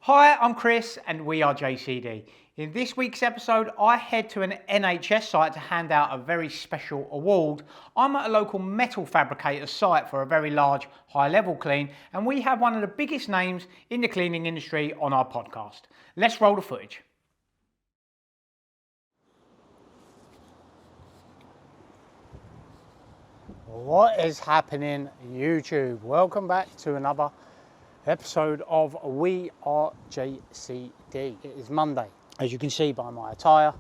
Hi, I'm Chris and we are JCD. In this week's episode, I head to an NHS site to hand out a very special award. I'm at a local metal fabricator site for a very large high-level clean, and we have one of the biggest names in the cleaning industry on our podcast. Let's roll the footage. What is happening, YouTube? Welcome back to another episode of We Are JCD. It is Monday. As you can see by my attire,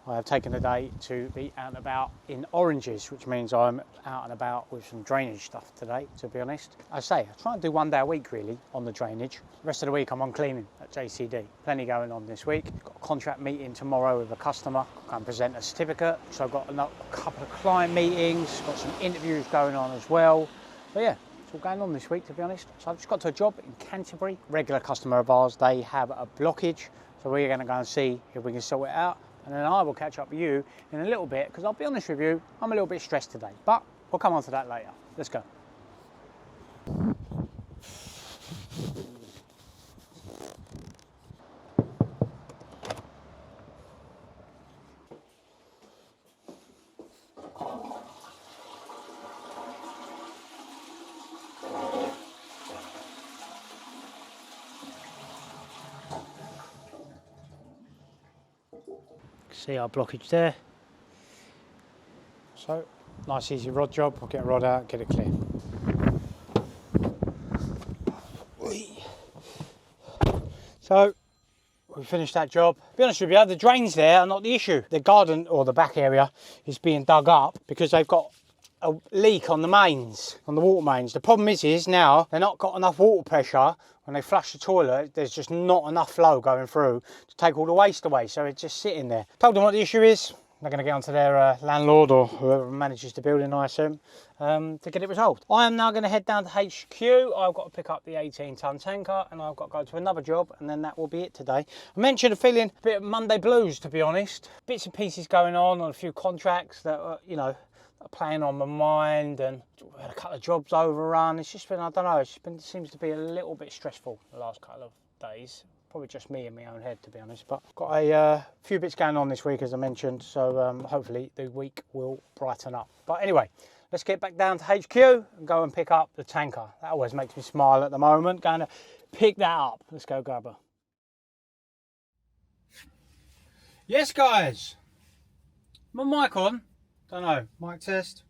I have taken the day to be out and about in oranges, which means I'm out and about with some drainage stuff today, to be honest. I try and do one day a week really on the drainage. The rest of the week I'm on cleaning at JCD. Plenty going on this week. Got a contract meeting tomorrow with a customer. I can present a certificate. So I've got a couple of client meetings, got some interviews going on as well. But yeah, it's all going on this week, to be honest. So I've just got to a job in Canterbury. Regular customer of ours, they have a blockage. So we're going to go and see if we can sort it out. And then I will catch up with you in a little bit, because I'll be honest with you, I'm a little bit stressed today. But we'll come on to that later. Let's go. See our blockage there. So, nice easy rod job. We'll get a rod out, get it clear. So, we finished that job. To be honest with you, the drains there are not the issue. The garden, or the back area, is being dug up because they've got a leak on the mains, on the water mains. The problem is now they're not got enough water pressure. When they flush the toilet, there's just not enough flow going through to take all the waste away, so it's just sitting there. Told them what the issue is. They're going to get onto their landlord or whoever manages the building, I assume, to get it resolved. I am now going to head down to HQ. I've got to pick up the 18-ton tanker and I've got to go to another job, and then that will be it today. I mentioned feeling a bit of Monday blues, to be honest. Bits and pieces going on a few contracts that are, are playing on my mind, and we had a couple of jobs overrun. It's just been, I don't know, it seems to be a little bit stressful the last couple of days. Probably just me in my own head, to be honest, but got a few bits going on this week, as I mentioned, so hopefully the week will brighten up. But anyway, let's get back down to HQ and go and pick up the tanker. That always makes me smile at the moment. Going to pick that up. Let's go grab her. Yes, guys. My mic on? Don't know. Mic test.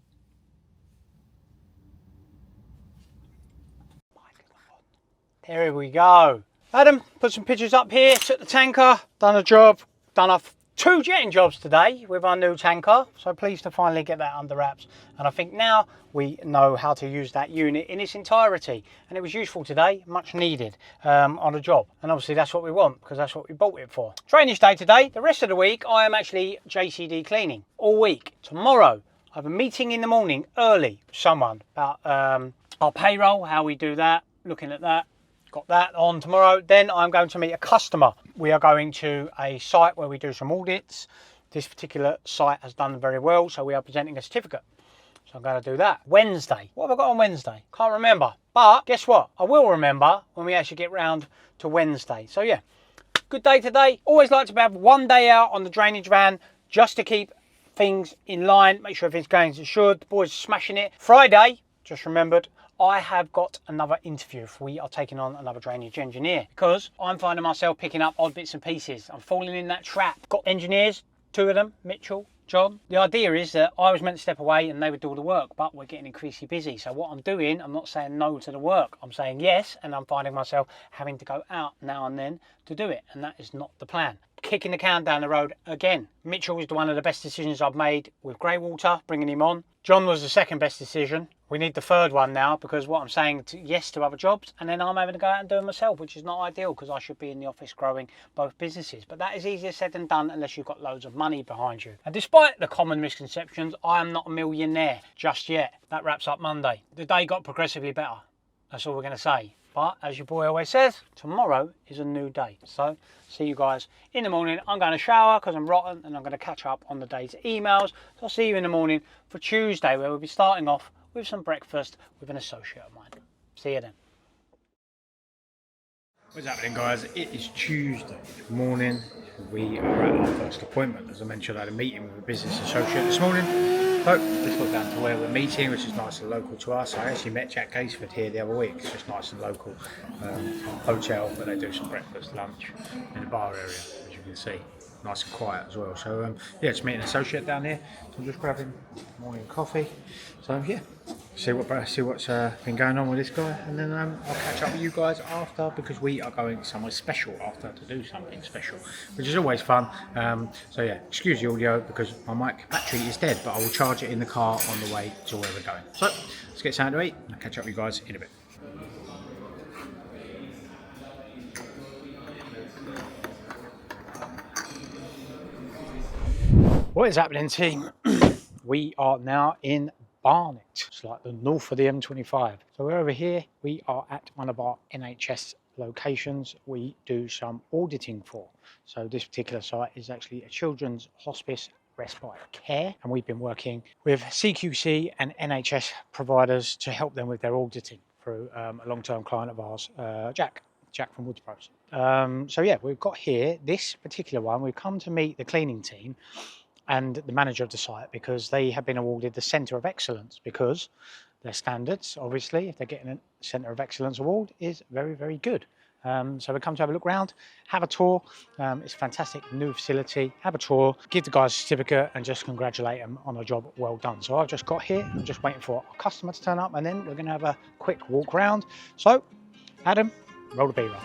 There we go. Adam, put some pictures up here, took the tanker, done a job, done two jetting jobs today with our new tanker. So pleased to finally get that under wraps. And I think now we know how to use that unit in its entirety. And it was useful today, much needed on a job. And obviously that's what we want, because that's what we bought it for. Drainage day today. The rest of the week, I am actually JCD cleaning all week. Tomorrow, I have a meeting in the morning early with someone about our payroll, how we do that, looking at that. Got that on tomorrow. Then I'm going to meet a customer. We are going to a site where we do some audits. This particular site has done very well, so we are presenting a certificate. So I'm going to do that. Wednesday. What have I got on Wednesday? Can't remember. But guess what? I will remember when we actually get round to Wednesday. So yeah, good day today. Always like to have one day out on the drainage van just to keep things in line, make sure everything's going as it should. The boys are smashing it. Friday, just remembered, I have got another interview. We are taking on another drainage engineer because I'm finding myself picking up odd bits and pieces. I'm falling in that trap. Got engineers, two of them, Mitchell, John. The idea is that I was meant to step away and they would do all the work, but we're getting increasingly busy. So what I'm doing, I'm not saying no to the work. I'm saying yes, and I'm finding myself having to go out now and then to do it, and that is not the plan. Kicking the can down the road again. Mitchell was one of the best decisions I've made with Greywater, bringing him on. John was the second best decision. We need the third one now, because what I'm saying yes to other jobs, and then I'm having to go out and do it myself, which is not ideal because I should be in the office growing both businesses. But that is easier said than done unless you've got loads of money behind you. And despite the common misconceptions, I am not a millionaire just yet. That wraps up Monday. The day got progressively better. That's all we're going to say. But as your boy always says, tomorrow is a new day. So see you guys in the morning. I'm going to shower because I'm rotten, and I'm going to catch up on the day's emails. So I'll see you in the morning for Tuesday, where we'll be starting off with some breakfast with an associate of mine. See you then. What's happening, guys? It is Tuesday morning. We are at our first appointment. As I mentioned, I had a meeting with a business associate this morning. So let's look down to where we're meeting, which is nice and local to us. I actually met Jack Caseford here the other week. It's just nice and local hotel where they do some breakfast, lunch in the bar area, as you can see. Nice and quiet as well. So yeah, just meeting an associate down here. So I'm just grabbing morning coffee. So yeah, see what's been going on with this guy, and then I'll catch up with you guys after, because we are going somewhere special after to do something special, which is always fun. So yeah, excuse the audio because my mic battery is dead, but I will charge it in the car on the way to where we're going. So let's get something to eat. I'll catch up with you guys in a bit. What is happening, team? We are now in Barnet. It's like the north of the M25. So we're over here. We are at one of our NHS locations we do some auditing for. So this particular site is actually a children's hospice respite care, and we've been working with CQC and NHS providers to help them with their auditing through a long-term client of ours, Jack from Woods Pros. So yeah, we've got here this particular one. We've come to meet the cleaning team and the manager of the site, because they have been awarded the Centre of Excellence, because their standards, obviously, if they're getting a Centre of Excellence award, is very, very good. So we come to have a look round, have a tour. It's a fantastic new facility. Have a tour, give the guys a certificate, and just congratulate them on a job well done. So I've just got here. I'm just waiting for a customer to turn up, and then we're going to have a quick walk round. So, Adam, roll the B-roll.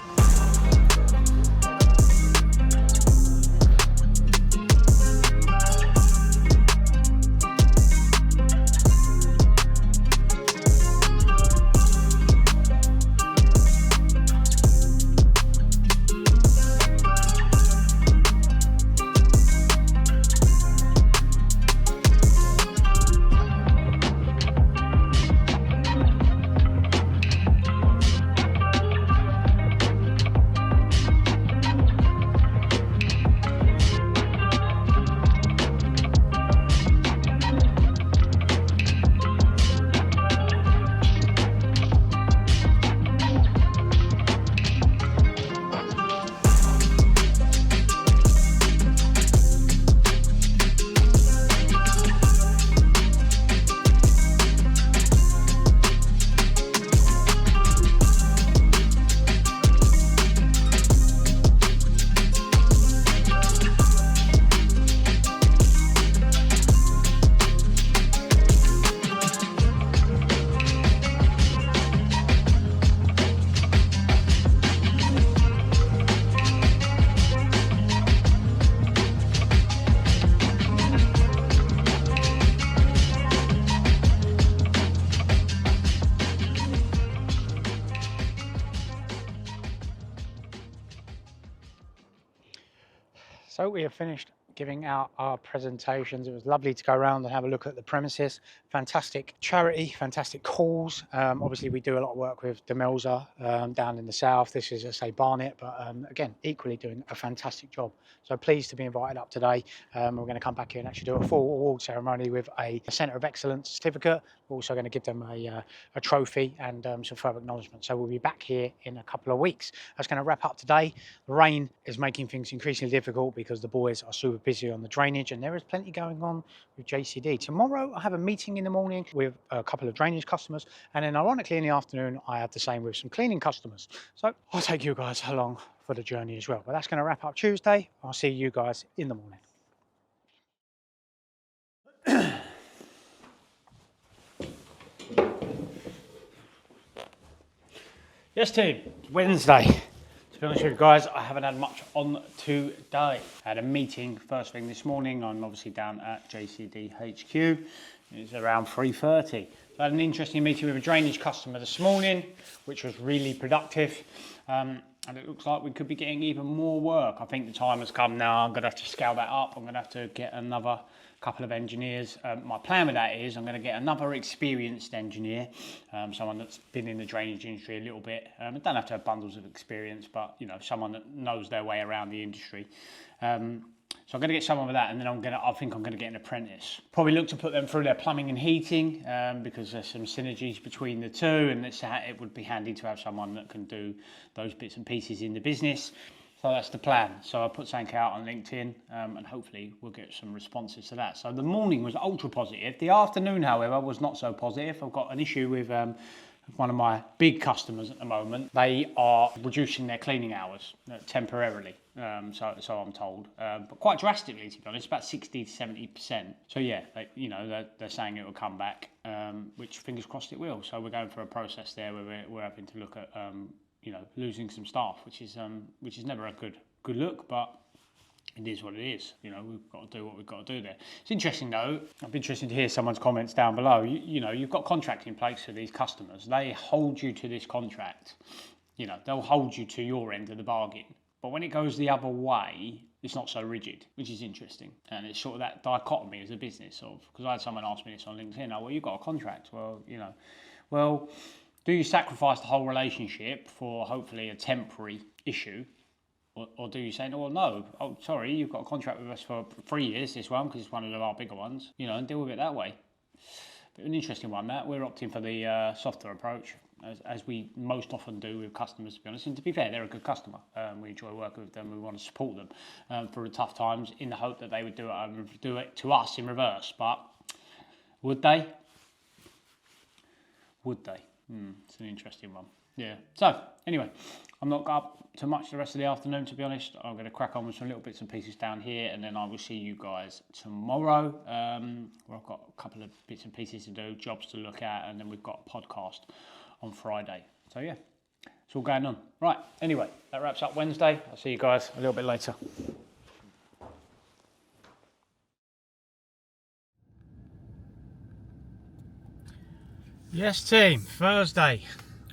So we have finished giving out our presentations. It was lovely to go around and have a look at the premises. Fantastic charity, fantastic cause. Obviously we do a lot of work with Demelza down in the south. This is, I say, Barnet, but again, equally doing a fantastic job. So pleased to be invited up today. We're going to come back here and actually do a full award ceremony with a Centre of Excellence certificate. We're also going to give them a trophy and some further acknowledgement. So we'll be back here in a couple of weeks. That's going to wrap up today. The rain is making things increasingly difficult because the boys are super busy on the drainage, and there is plenty going on with JCD. Tomorrow I have a meeting in the morning with a couple of drainage customers, and then ironically in the afternoon I have the same with some cleaning customers. So I'll take you guys along for the journey as well. But that's going to wrap up Tuesday. I'll see you guys in the morning. Yes, team, it's Wednesday. To be honest with you guys, I haven't had much on today. I had a meeting first thing this morning. I'm obviously down at JCD HQ. It's around 3:30. So I had an interesting meeting with a drainage customer this morning, which was really productive. And it looks like we could be getting even more work. I think the time has come now. I'm going to have to scale that up. I'm going to have to get another couple of engineers. My plan with that is I'm going to get another experienced engineer, someone that's been in the drainage industry a little bit. I don't have to have bundles of experience, but you know, someone that knows their way around the industry. So I'm going to get someone with that, and then I think I'm going to get an apprentice. Probably look to put them through their plumbing and heating, because there's some synergies between the two, and it would be handy to have someone that can do those bits and pieces in the business. So that's the plan. So I put something out on LinkedIn, and hopefully we'll get some responses to that. So the morning was ultra positive. The afternoon, however, was not so positive. I've got an issue with one of my big customers at the moment. They are reducing their cleaning hours temporarily, so I'm told, but quite drastically, to be honest, about 60 to 70%. So yeah, they're saying it will come back, which fingers crossed it will. So we're going through a process there where we're having to look at losing some staff, which is never a good look, but it is what it is. We've got to do what we've got to do there. It's interesting though. I'd be interested to hear someone's comments down below. You've got contract in place for these customers. They hold you to this contract. They'll hold you to your end of the bargain. But when it goes the other way, it's not so rigid, which is interesting. And it's sort of that dichotomy as a business because I had someone ask me this on LinkedIn. Oh, well, you've got a contract. Well, do you sacrifice the whole relationship for hopefully a temporary issue? Or do you say, no, oh, sorry, you've got a contract with us for 3 years, this one, because it's one of our bigger ones, and deal with it that way. But an interesting one, that. We're opting for the softer approach, as we most often do with customers, to be honest. And to be fair, they're a good customer. We enjoy working with them. We want to support them for the tough times in the hope that they would do it to us in reverse. But would they? Would they? It's an interesting one. Yeah. So, anyway, I'm not up to much the rest of the afternoon, to be honest. I'm going to crack on with some little bits and pieces down here, and then I will see you guys tomorrow, where I've got a couple of bits and pieces to do, jobs to look at, and then we've got a podcast on Friday. So, yeah, it's all going on. Right, anyway, that wraps up Wednesday. I'll see you guys a little bit later. Yes, team, Thursday.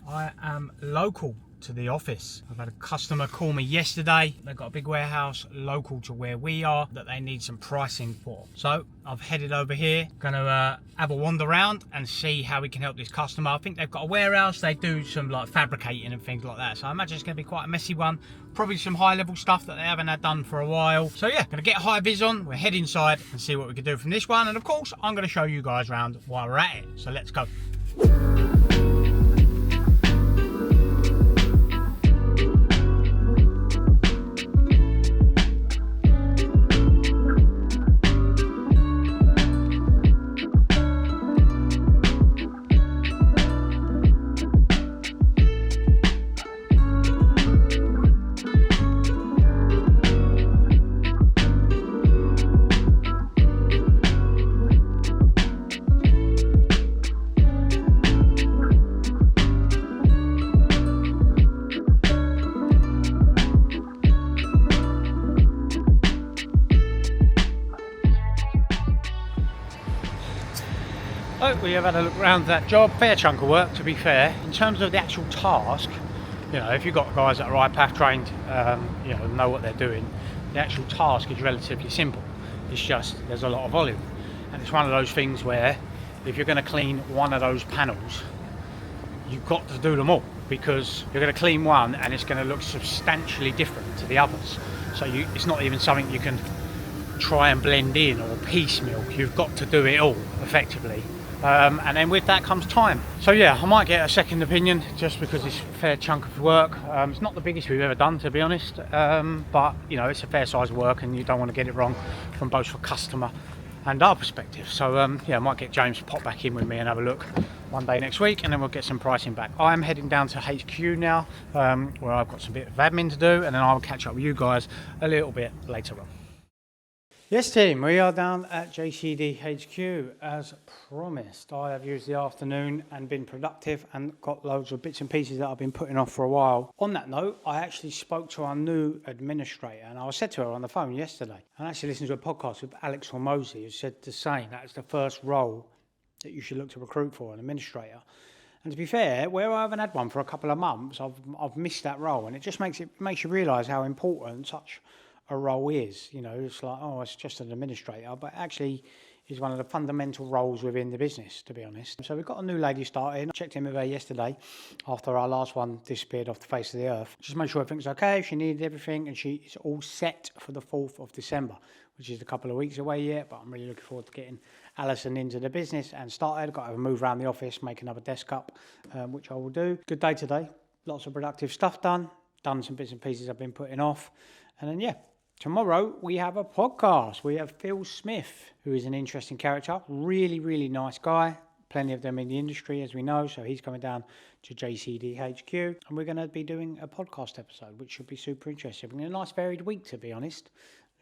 I am local to the office. I've had a customer call me yesterday. They've got a big warehouse local to where we are that they need some pricing for. So I've headed over here, gonna have a wander around and see how we can help this customer. I think they've got a warehouse. They do some like fabricating and things like that. So I imagine it's gonna be quite a messy one. Probably some high level stuff that they haven't had done for a while. So yeah, gonna get high vis on. We'll head inside and see what we can do from this one. And of course, I'm gonna show you guys around while we're at it. So let's go. We have had a look around that job, fair chunk of work to be fair. In terms of the actual task, if you've got guys that are iPath trained, know what they're doing, the actual task is relatively simple. It's just, there's a lot of volume. And it's one of those things where if you're going to clean one of those panels, you've got to do them all, because you're going to clean one and it's going to look substantially different to the others. So it's not even something you can try and blend in or piecemeal. You've got to do it all effectively. And then with that comes time. So yeah, I might get a second opinion just because it's a fair chunk of work. It's not the biggest we've ever done, to be honest, but it's a fair size work and you don't want to get it wrong from both a customer and our perspective. So yeah, I might get James to pop back in with me and have a look one day next week, and then we'll get some pricing back. I'm heading down to HQ now, where I've got some bit of admin to do, and then I'll catch up with you guys a little bit later on. Yes team, we are down at JCD HQ as promised. I have used the afternoon and been productive and got loads of bits and pieces that I've been putting off for a while. On that note, I actually spoke to our new administrator, and I said to her on the phone yesterday, and I actually listened to a podcast with Alex Hormozy, who said the same. That's the first role that you should look to recruit for, an administrator. And to be fair, where I haven't had one for a couple of months, I've missed that role, and it just makes you realise how important such a role is. It's like, oh, it's just an administrator, but actually is one of the fundamental roles within the business, to be honest. So we've got a new lady starting. I checked in with her yesterday after our last one disappeared off the face of the earth. Just make sure everything's okay, she needed everything, and she is all set for the 4th of December, which is a couple of weeks away yet, but I'm really looking forward to getting Alison into the business and started. I've got to have a move around the office, make another desk up, which I will do. Good day today. Lots of productive stuff done some bits and pieces I've been putting off. And then, yeah, tomorrow we have a podcast. We have Phil Smith, who is an interesting character. Really, really nice guy. Plenty of them in the industry, as we know. So he's coming down to JCD HQ. And we're going to be doing a podcast episode, which should be super interesting. We're having a nice varied week, to be honest.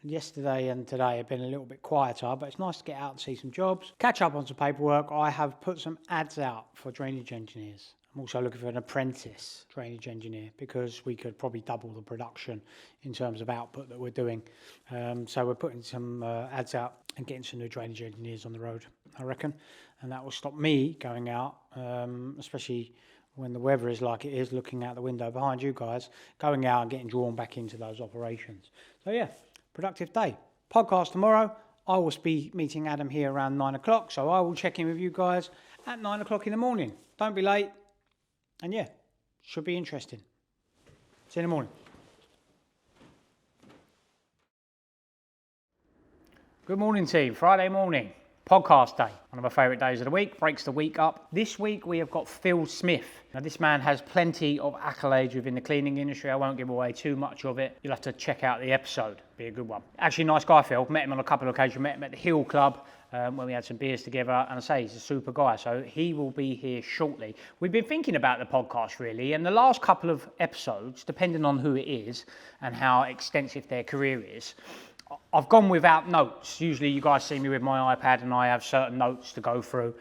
Yesterday and today have been a little bit quieter, but it's nice to get out and see some jobs. Catch up on some paperwork. I have put some ads out for drainage engineers. I'm also looking for an apprentice drainage engineer because we could probably double the production in terms of output that we're doing. So we're putting some ads out and getting some new drainage engineers on the road, I reckon. And that will stop me going out, especially when the weather is like it is, looking out the window behind you guys, going out and getting drawn back into those operations. So yeah, productive day. Podcast tomorrow. I will be meeting Adam here around 9 o'clock. So I will check in with you guys at 9 o'clock in the morning. Don't be late. And yeah, should be interesting. See you in the morning. Good morning, team. Friday morning, podcast day. One of my favourite days of the week, breaks the week up. This week we have got Phil Smith. Now this man has plenty of accolades within the cleaning industry. I won't give away too much of it. You'll have to check out the episode. Be a good one. Actually, nice guy, Phil. Met him on a couple of occasions. Met him at the Hill Club. When we had some beers together, and I say he's a super guy, so he will be here shortly. We've been thinking about the podcast really, and the last couple of episodes, depending on who it is and how extensive their career is, I've gone without notes. Usually you guys see me with my iPad and I have certain notes to go through,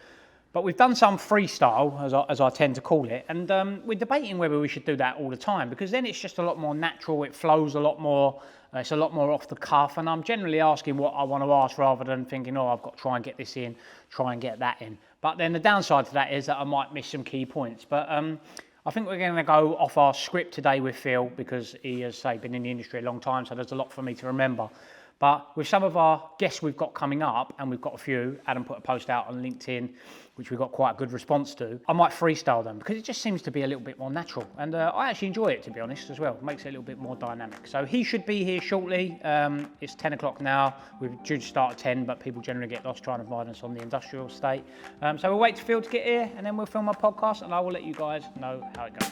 but we've done some freestyle, as I tend to call it, and we're debating whether we should do that all the time, because then it's just a lot more natural, it flows a lot more. It's a lot more off the cuff, and I'm generally asking what I want to ask rather than thinking, oh, I've got to try and get this in, try and get that in. But then the downside to that is that I might miss some key points. But I think we're going to go off our script today with Phil because he has, say, been in the industry a long time, so there's a lot for me to remember. But with some of our guests we've got coming up, and we've got a few, Adam put a post out on LinkedIn, which we got quite a good response to, I might freestyle them because it just seems to be a little bit more natural. And I actually enjoy it, to be honest, as well. It makes it a little bit more dynamic. So he should be here shortly. It's 10 o'clock now. We're due to start at 10, but people generally get lost trying to find us on the industrial estate. So we'll wait for Phil to get here, and then we'll film our podcast, and I will let you guys know how it goes.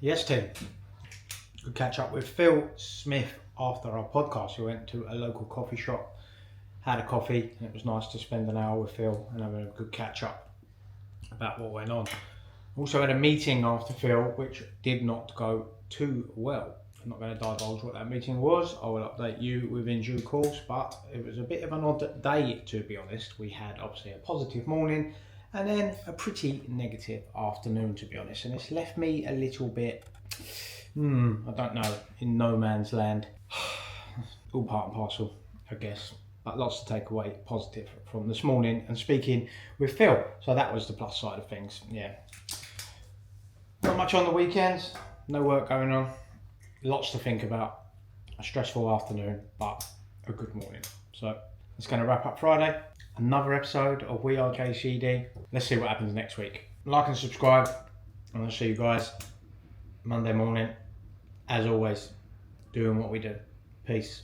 Yes, Tim. Good catch up with Phil Smith after our podcast. We went to a local coffee shop, had a coffee, and it was nice to spend an hour with Phil and have a good catch up about what went on. Also had a meeting after Phil, which did not go too well. I'm not going to divulge what that meeting was. I will update you within due course, but it was a bit of an odd day, to be honest. We had obviously a positive morning and then a pretty negative afternoon, to be honest, and it's left me a little bit, I don't know, in no man's land. All part and parcel, I guess, but lots to take away positive from this morning and speaking with Phil. So that was the plus side of things. Yeah, not much on the weekends, no work going on, lots to think about, a stressful afternoon, but a good morning. So it's going to wrap up Friday. Another episode of We Are JCD. Let's see what happens next week. Like and subscribe, and I'll see you guys Monday morning. As always, doing what we do. Peace.